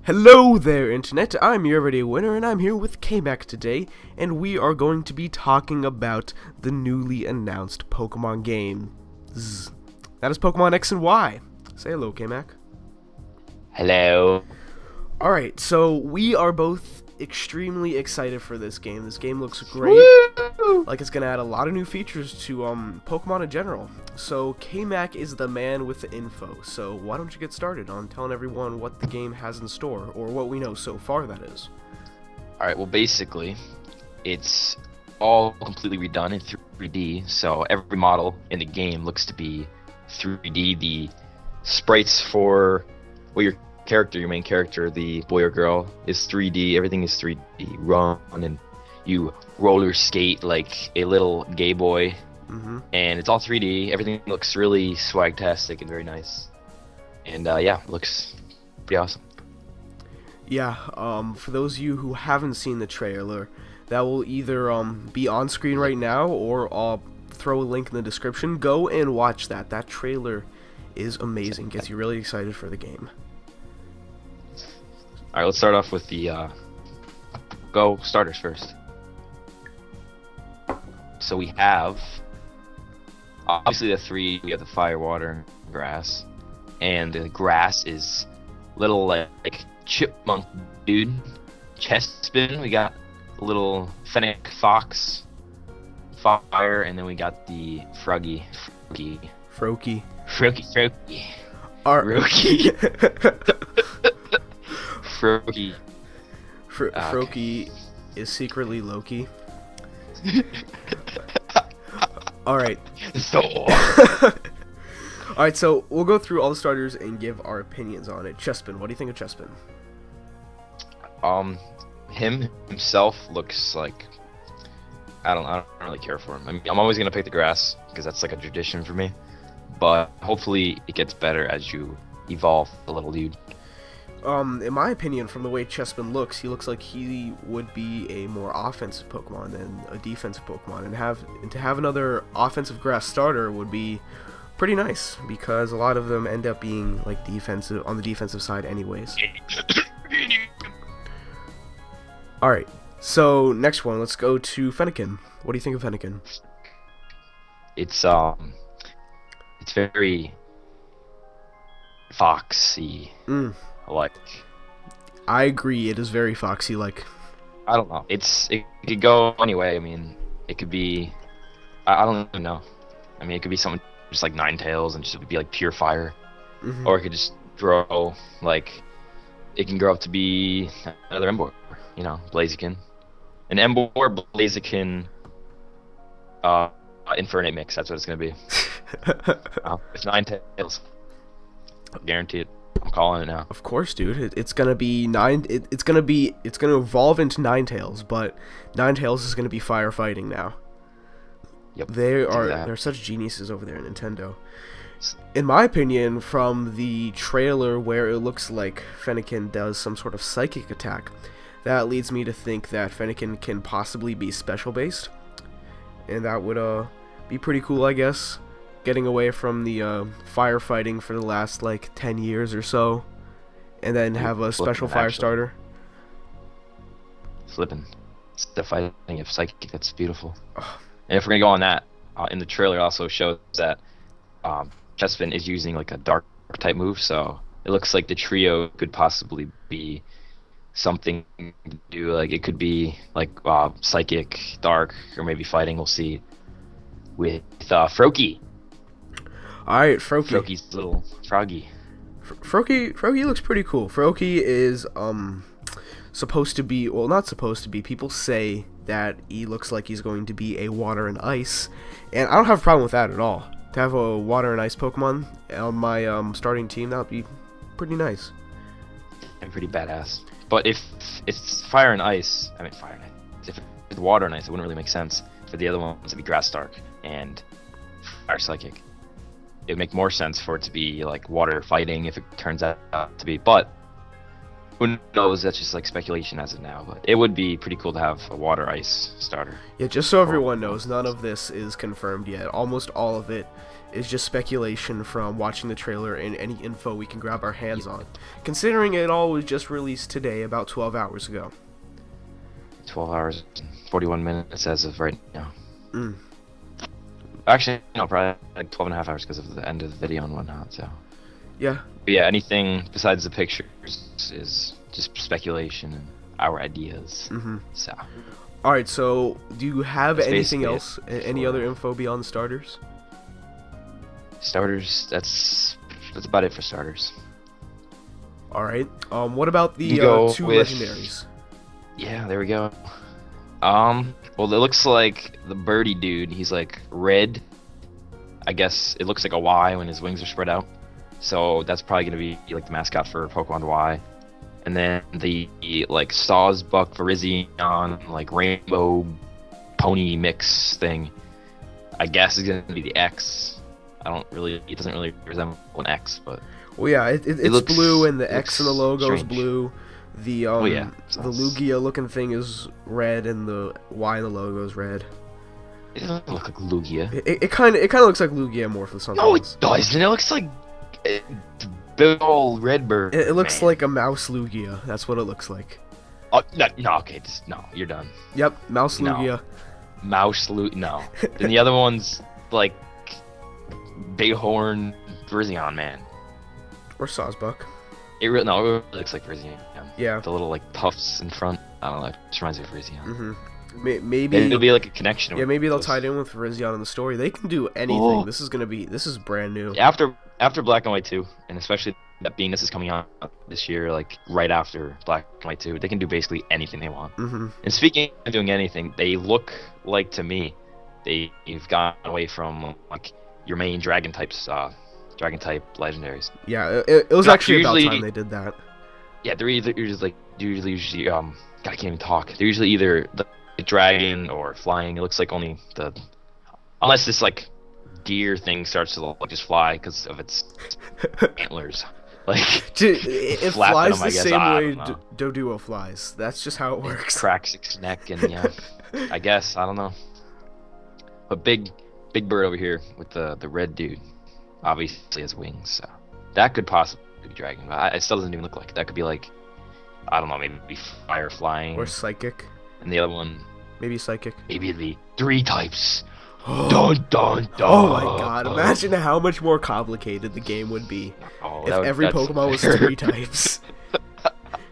Hello there, Internet. I'm your everyday winner, and I'm here with K-Mac today, and we are going to be talking about the newly announced Pokemon game. That is Pokemon X and Y. Say hello, K-Mac. Hello. Alright, so we are both extremely excited for this game. This game looks great. Woo! Like it's gonna add a lot of new features to Pokemon in general. So K-Mac is the man with the info. So why don't you get started on telling everyone what the game has in store, or what we know so far, that is. Alright, well basically, it's all completely redone in 3D, so every model in the game looks to be 3D. The sprites for your main character, the boy or girl, is 3D. Everything is 3D. Run and you roller skate like a little gay boy. And it's all 3D. Everything looks really swag-tastic and very nice. And yeah, looks pretty awesome. Yeah, for those of you who haven't seen the trailer, that will either be on screen right now, or I'll throw a link in the description. Go and watch that. That trailer is amazing. Gets you really excited for the game. Alright, let's start off with the Go starters first. So we have obviously the three. We have the fire, water, and grass. And the grass is little like chipmunk dude. Chest spin. We got a little fennec fox. Fire, and then we got the Froakie. Froakie. Froakie. Froakie is secretly Loki. Alright. So. Alright, so we'll go through all the starters and give our opinions on it. Chespin, what do you think of Chespin? Him himself looks like I don't really care for him. I mean, I'm always gonna pick the grass because that's like a tradition for me. But hopefully it gets better as you evolve the little dude. In my opinion, from the way Chespin looks, he looks like he would be a more offensive Pokemon than a defensive Pokemon, and to have another offensive grass starter would be pretty nice, because a lot of them end up being like defensive on the defensive side anyways. Alright, so next one, let's go to Fennekin. What do you think of Fennekin? It's very foxy. I agree, it is very foxy-like. I don't know. It could go anyway. I mean, it could be. I don't even know. I mean, it could be something just like Ninetales and just be like pure fire, or it could just grow like. It can grow up to be another Emboar, Blaziken, an Emboar Blaziken, Infernape mix. That's what it's gonna be. It's Ninetales. Guarantee it. I'm calling it now. Of course, dude. It's gonna be it's gonna evolve into Ninetales, but Ninetales is gonna be firefighting now. Yep. They're such geniuses over there at Nintendo. In my opinion, from the trailer where it looks like Fennekin does some sort of psychic attack, that leads me to think that Fennekin can possibly be special based, and that would be pretty cool, I guess. Getting away from the firefighting for the last like 10 years or so, and then have a special fire starter. Flipping. It's the fighting of psychic. That's beautiful. And if we're gonna go on that, in the trailer it also shows that Chespin is using like a dark type move, so it looks like the trio could possibly be something to do. Like it could be like psychic, dark, or maybe fighting. We'll see. With Froakie. Alright, Froakie. Froakie's little froggy. Froakie looks pretty cool. Froakie is supposed to be, well, not supposed to be. People say that he looks like he's going to be a water and ice, and I don't have a problem with that at all. To have a water and ice Pokemon on my starting team, that would be pretty nice. And pretty badass. But if it's fire and ice, fire and ice. If it's water and ice, it wouldn't really make sense for the other ones to be grass dark and fire psychic. It would make more sense for it to be like water fighting if it turns out to be. But Who knows? That's just like speculation as of now, but it would be pretty cool to have a water ice starter. Yeah, just so everyone knows, none of this is confirmed yet. Almost all of it is just speculation from watching the trailer and any info we can grab our hands on. Considering it all was just released today, about 12 hours ago. 12 hours and 41 minutes as of right now. Mm. Actually, no, probably like 12 and a half hours because of the end of the video and whatnot, so. Yeah. But yeah, anything besides the pictures is just speculation and our ideas. Mm-hmm. So. Alright, so do you have That's anything basically else? it Any for- other info beyond starters? Starters, that's about it for starters. Alright. What about the You go 2 with- legendaries? Yeah, there we go. Well, it looks like the birdie dude, he's like red. I guess it looks like a Y when his wings are spread out. So that's probably gonna be like the mascot for Pokemon Y. And then the like Sawsbuck Virizion, like rainbow pony mix thing, I guess is gonna be the X. It doesn't really resemble an X, but Well, yeah, it's looks- blue and the it X in the looks logo is strange. blue. The yeah, the sounds- Lugia looking thing is red and the Y in the logo is red. it doesn't look like Lugia. It kind of looks like Lugia morphed with something No, else. it doesn't. It looks like a big old red bird. It looks man. like a mouse Lugia. That's what it looks like. Oh, no, okay, no, you're done. Yep, mouse No. Lugia. Mouse loot, no. Then the other one's like Bighorn Virizion, man. Or Sawsbuck. It really looks like Virizion. Yeah. The little like puffs in front. I don't know. It just reminds me of Virizion. Mm-hmm. Maybe Maybe. it'll be like a connection. Yeah, with maybe they'll those. tie it in with Virizion in the story. They can do anything. Oh. This is brand new. After Black and White 2, and especially that being this is coming out this year, like right after Black and White 2, they can do basically anything they want. Mm-hmm. And speaking of doing anything, they look like to me, they've gone away from like your main dragon type legendaries. Yeah, it was No, actually about usually- time they did that. Yeah, they're usually God, I can't even talk. They're usually either the dragon or flying. It looks like only unless this like deer thing starts to like just fly because of its antlers. Like It flapping flies them, the I guess. same I way don't know. Doduo flies. That's just how it works. cracks its neck and yeah, I guess I don't know. But big bird over here with the red dude obviously has wings, so that could possibly be dragon. But it still doesn't even look like it. That could be like I don't know, maybe fire flying, Or psychic. and the other one Maybe psychic. maybe it'd be 3 types. Dun dun dun. Oh my god, imagine how much more complicated the game would be Oh, if that every that's Pokemon was fair. 3 types.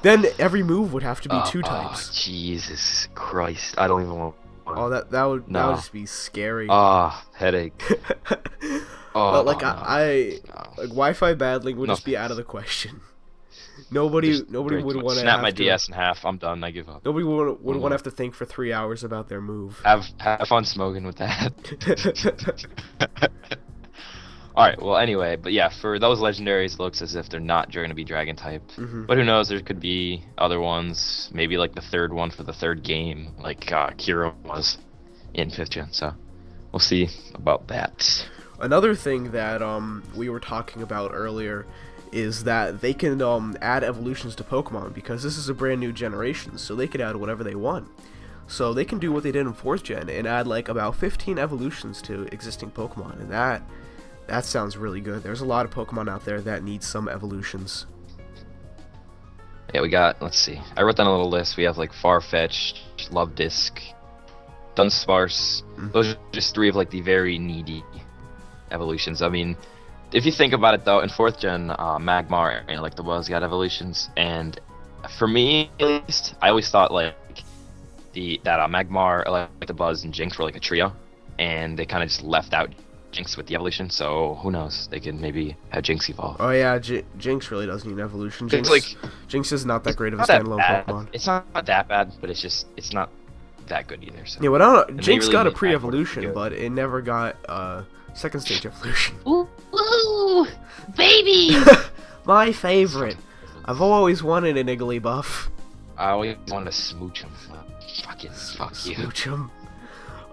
Then every move would have to be 2 Oh, types. Jesus Christ, I don't even want. Oh, that would No. just be scary. Headache. But like no. I No. like Wi-Fi battling would No. just be out of the question. Nobody Just would very want much. to Snap my DS in half. I'm done. I give up. Nobody would want Mhm. to have to think for 3 hours about their move. Have fun smoking with that. Alright, well anyway, but yeah, for those legendaries it looks as if they're not going to be dragon type. Mhm. But who knows, there could be other ones, maybe like the third one for the third game, like Kira was in 5th gen, so we'll see about that. Another thing that we were talking about earlier is that they can add evolutions to Pokemon because this is a brand new generation, so they could add whatever they want. So they can do what they did in 4th gen and add like about 15 evolutions to existing Pokemon, and that sounds really good. There's a lot of Pokemon out there that need some evolutions. Yeah, we got, let's see, I wrote down a little list. We have like Farfetch'd, Love Disc, Dunsparce. Those are just 3 of like the very needy evolutions. I mean, if you think about it though, in 4th gen, Magmar and like the Buzz got evolutions, and for me at least, I always thought like that Magmar, like the Buzz and Jinx were like a trio, and they kind of just left out Jinx with the evolution. So who knows? They could maybe have Jinx evolve. Oh yeah, Jinx really does need an evolution. It's like Jinx is not that great of a not that standalone bad. Pokemon. It's not that bad, but it's not that good either. So. Yeah, well, I don't know. And they Jinx really got a need Magmar pre-evolution, to be good. but it never got second stage evolution. Ooh, baby! My favorite. I've always wanted an Igglybuff. I always wanted to smooch him. Fuck you. Smooch him.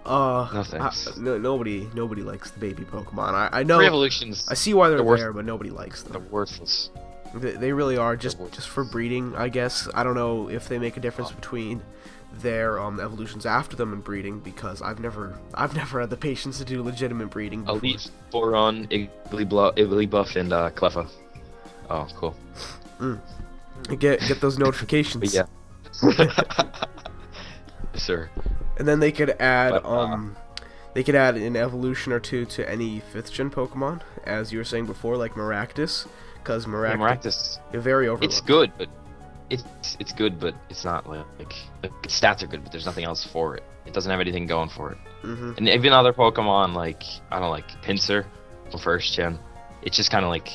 No thanks. Nobody likes the baby Pokemon. I know. Pre-evolutions, I see why they're they're worth- there, but nobody likes they're them. worthless. They really are, just for breeding, I guess. I don't know if they make a difference between their evolutions after them and breeding, because I've never had the patience to do legitimate breeding before. Elite, Boron, Igglybuff, and Cleffa. Oh, cool. Get those notifications. But yeah. Sir. And then they could add an evolution or two to any 5th gen Pokemon, as you were saying before, like Maractus, because Maractus is very overlooked. It's good, but it's good, but it's not like its stats are good, but there's nothing else for it. It doesn't have anything going for it. And even other Pokemon, like I don't know, like Pinsir from 1st gen, it's just kind of like,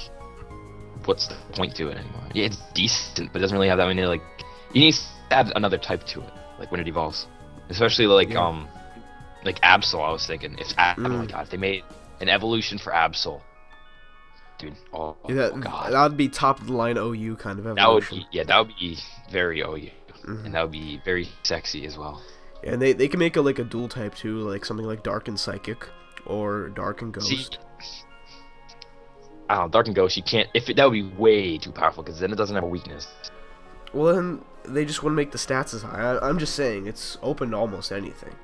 what's the point to it anymore? Yeah, it's decent, but it doesn't really have that many. Like, you need to add another type to it, like when it evolves, especially like Absol. I was thinking, oh my god, if they made an evolution for Absol, dude. Oh, god, that would be top of the line OU kind of evolution. That would be very OU, and that would be very sexy as well. Yeah, and they can make a dual type too, like something like Dark and Psychic, or Dark and Ghost. See, I don't know, Dark and Ghost, you can't. That would be way too powerful, because then it doesn't have a weakness. Well, then they just want to make the stats as high. I'm just saying, it's open to almost anything.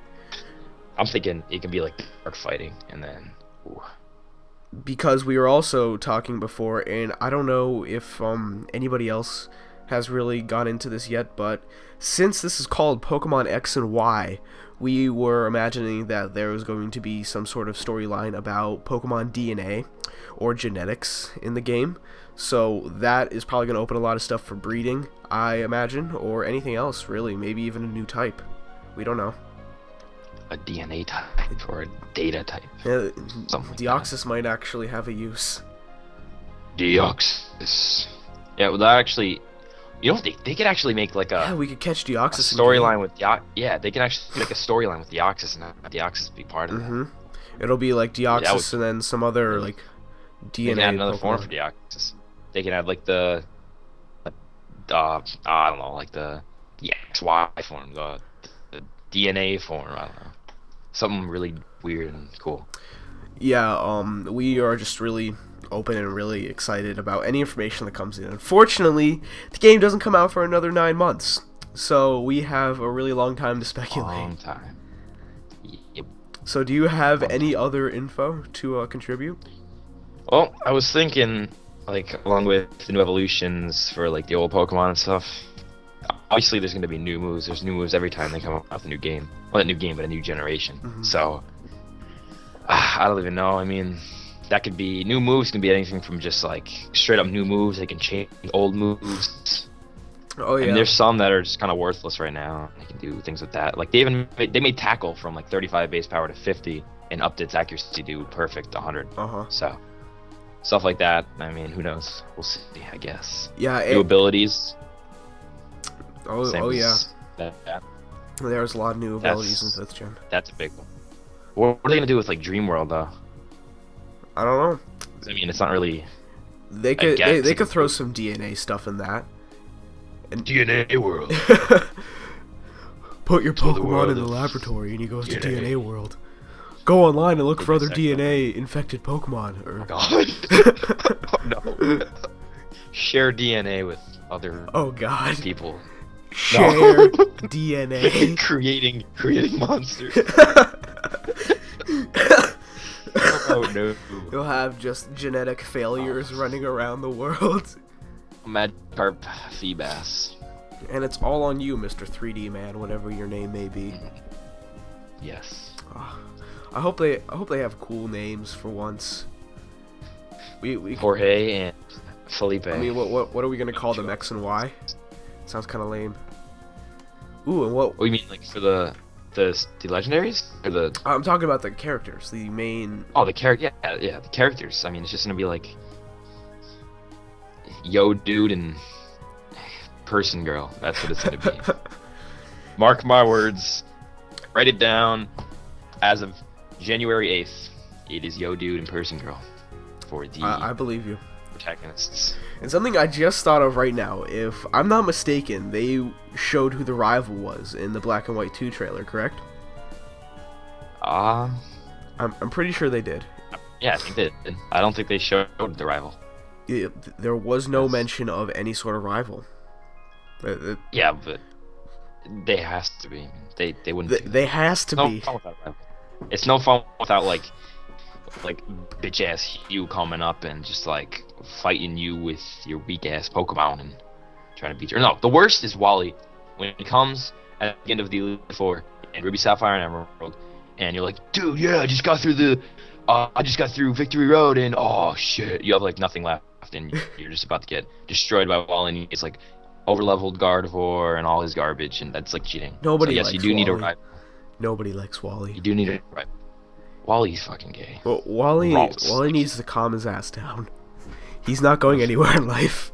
I'm thinking it can be like dark fighting, and then. Ooh. Because we were also talking before, and I don't know if anybody else has really gone into this yet, but since this is called Pokemon X and Y, we were imagining that there was going to be some sort of storyline about Pokemon DNA or genetics in the game. So that is probably going to open a lot of stuff for breeding, I imagine, or anything else, really. Maybe even a new type. We don't know. A DNA type or a data type. Yeah, something Deoxys might actually have a use. Deoxys. Yeah, well, that actually, you know, they could actually make like a. Yeah, we could catch Deoxys. Storyline with Yeah, they can actually make a storyline with Deoxys and have Deoxys be part of it. It'll be like Deoxys and then some other like DNA. They can add another form for Deoxys. They can add like the, I don't know, like the XY form, the DNA form. I don't know. Something really weird and cool. Yeah, we are just really open and really excited about any information that comes in. Unfortunately, the game doesn't come out for another 9 months, so we have a really long time to speculate. Long time. Yep. So do you have any other info to contribute? Well, I was thinking, like, along with the new evolutions for like the old Pokemon and stuff, obviously there's going to be new moves. There's new moves every time they come out with a new game. Well, not a new game, but a new generation. So, I don't even know. I mean, that could be, new moves can be anything from just like straight up new moves. They can change old moves. Oh yeah. And there's some that are just kind of worthless right now. They can do things with that. Like they made Tackle from like 35 base power to 50 and upped its accuracy to perfect 100. So, stuff like that. I mean, who knows? We'll see, I guess. Yeah. New abilities. Oh yeah. That. There's a lot of new abilities in 5th gen. That's a big one. What are they gonna do with like Dream World though? I don't know. I mean, it's not really. They could throw some DNA stuff in that. And DNA World. Put your Pokemon in the laboratory and he goes to DNA World. Go online and look for other DNA infected Pokemon. Or... Oh, no. Share DNA with other people. Share DNA. creating monsters. Oh no. You'll have just genetic failures running around the world. Magikarp Feebas. And it's all on you, Mr. 3D Man, whatever your name may be. Yes. I hope they have cool names for once. We Jorge and Felipe. I mean, what are we gonna call them? X and Y? Sounds kind of lame. Ooh, and what? What do you mean, like for the legendaries or the? I'm talking about the characters, the main. Oh, the character. Yeah, the characters. I mean, it's just gonna be like Yo Dude and Person Girl. That's what it's gonna be. Mark my words. Write it down. As of January 8th, it is Yo Dude and Person Girl for the. I believe you. Protagonists. And something I just thought of right now, if I'm not mistaken, they showed who the rival was in the Black and White 2 trailer, correct? I'm pretty sure they did. Yeah, I think they did. I don't think they showed the rival. There was no Yes. mention of any sort of rival. Yeah, but they has to be. They wouldn't. do They that. has to No be. fun without a rival. It's no fun without like bitch ass you coming up and just like fighting you with your weak ass Pokemon and trying to beat you. Or no, the worst is Wally when he comes at the end of the Elite Four in Ruby, Sapphire, and Emerald, and you're like, dude, yeah, I just got through Victory Road, and oh shit, you have like nothing left, and you're just about to get destroyed by Wally, and it's like overleveled Gardevoir and all his garbage, and that's like cheating. Nobody so yes, likes you do need a Wally. rival. Nobody likes You Wally. do need a rival. Wally's fucking gay. Well, Wally Ross. needs to calm his ass down. He's not going anywhere in life.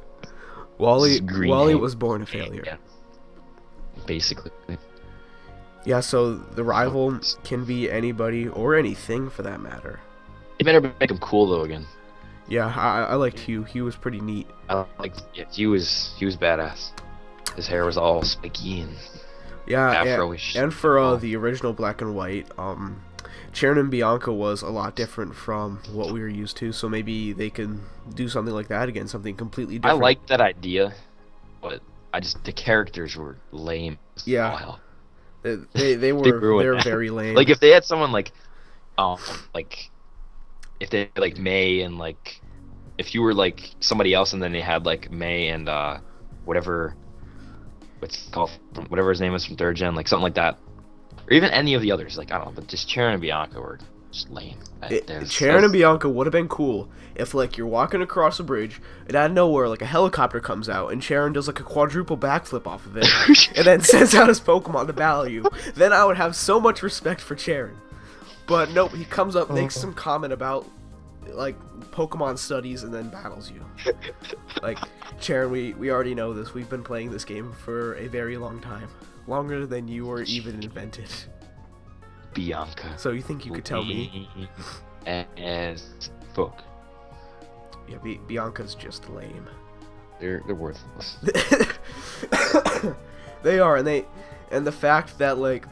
Wally Green Wally hate. was born a failure. Yeah. Basically. Yeah, so the rival can be anybody or anything for that matter. They better make him cool though again. Yeah, I liked Hugh. He was pretty neat. I like yeah, he was badass. His hair was all spiky and Yeah, Afro-ish. and for the original Black and White, Sharon and Bianca was a lot different from what we were used to, so maybe they can do something like that again, something completely I different. liked that idea, but the characters were lame. As Yeah. hell. They were ruined it. very lame. Like if they had someone like if they had, like May and like if you were like somebody else and then they had like May and whatever what's it called whatever his name is from 3rd gen, like something like that, or even any of the others, like I don't know, but just Charon and Bianca were just lame. Sharon and Bianca would have been cool if, like, you're walking across a bridge and out of nowhere, like, a helicopter comes out and Sharon does, like, a quadruple backflip off of it and then sends out his Pokemon to battle you. Then I would have so much respect for Sharon. But nope, he comes up, makes some comment about, like, Pokemon studies and then battles you. Like, Sharon, we already know this. We've been playing this game for a very long time. Longer than you were even invented. Bianca. So you think you could tell me? As fuck. Yeah, Bianca's just lame. They're worthless. They are, and the fact that, like,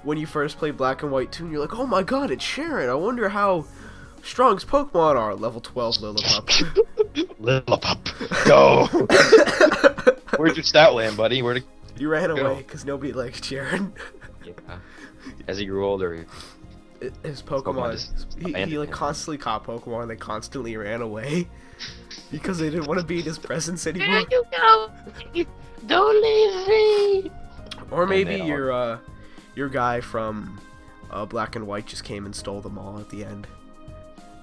when you first play Black and White 2, and you're like, oh my god, it's Sharon. I wonder how strong his Pokemon are. Level 12 Lillipup. Lillipup, go. Where's your stat land, buddy? You ran Go. away because nobody liked Sharon. Yeah. As he grew older, His Pokemon, just he like abandoned him. constantly caught Pokemon and they constantly ran away because they didn't want to be in his presence There anymore. you go. Don't leave me. Or And maybe they your guy from Black and White just came and stole them all at the end.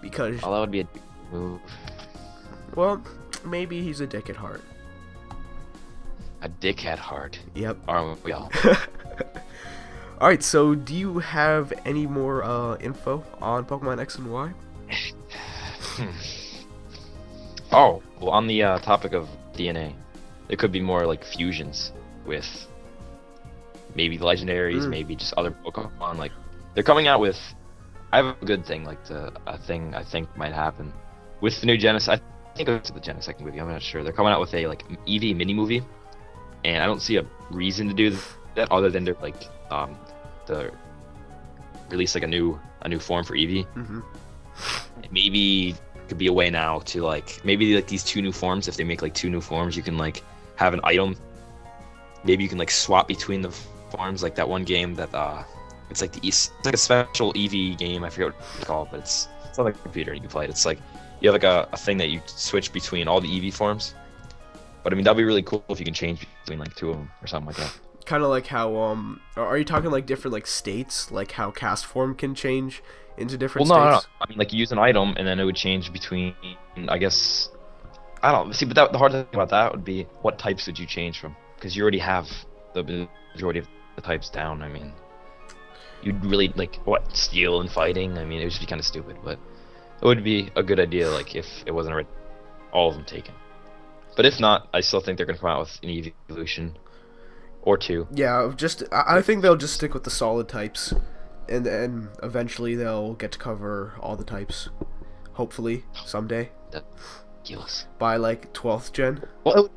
Because, oh, that would be a move. well, maybe he's a dick at heart. A dickhead heart. Yep. Aren't we all? Alright, so do you have any more info on Pokemon X and Y? Oh, well, on the topic of DNA, there could be more like fusions with maybe the legendaries, maybe just other Pokemon. Like they're coming out with. I have a good thing, like a thing I think might happen with the new Genesis. I think it's the Genesect movie. I'm not sure. They're coming out with a like Eevee mini movie, and I don't see a reason to do that other than to like to release like a new form for Eevee. Mm-hmm. Maybe could be a way now to like maybe like these 2 new forms. If they make like 2 new forms, you can like have an maybe you can like swap between the forms, like that one game that it's like it's like a special Eevee game. I forget what it's called, but it's on the computer and you can play it. It's like you have like a thing that you switch between all the Eevee forms. But I mean that'd be really cool if you can change between like 2 of them or something like that. Kind of like how are you talking like different like states, like how cast form can change into different Well, no. states? I mean, like you use an item and then it would change between. I guess I don't see, but the hard thing about that would be what types would you change from? Because you already have the majority of the types down. I mean, you'd really like what steel and fighting. I mean, it would just be kind of stupid, but it would be a good idea like if it wasn't already all of them taken. But if not, I still think they're gonna come out with an evolution or 2. Yeah, I think they'll just stick with the solid types, and then eventually they'll get to cover all the types. Hopefully someday Ridiculous. by like 12th gen. Well,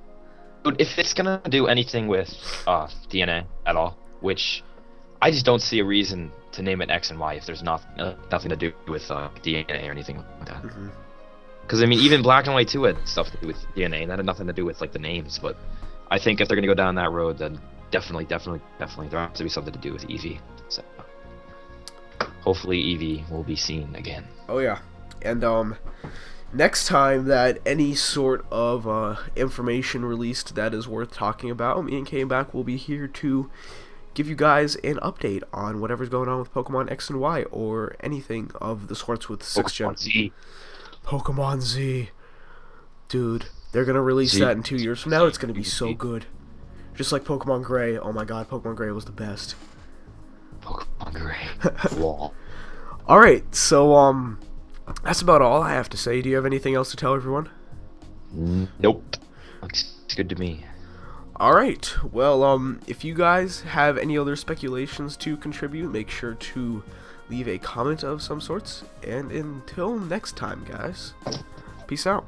if it's gonna do anything with DNA at all, which I just don't see a reason to name it X and Y if there's nothing to do with DNA or anything like that. Mm-hmm. Because I mean, even Black and White 2 had stuff to do with DNA, and that had nothing to do with like the names. But I think if they're gonna go down that road, then definitely there has to be something to do with Eevee. So hopefully Eevee will be seen again. Oh yeah, and next time that any sort of information released that is worth talking about, me and K-Back will be here to give you guys an update on whatever's going on with Pokemon X and Y or anything of the sorts with 6th gen. Z. Pokemon Z. Dude, they're going to release Z. that in 2 years from now. It's going to be so good. Just like Pokemon Gray. Oh my god, Pokemon Gray was the best. Pokemon Gray. Wall. Alright, so, that's about all I have to say. Do you have anything else to tell everyone? Nope. Looks good to me. Alright, well, if you guys have any other speculations to contribute, make sure to leave a comment of some sorts. And until next time, guys, peace out.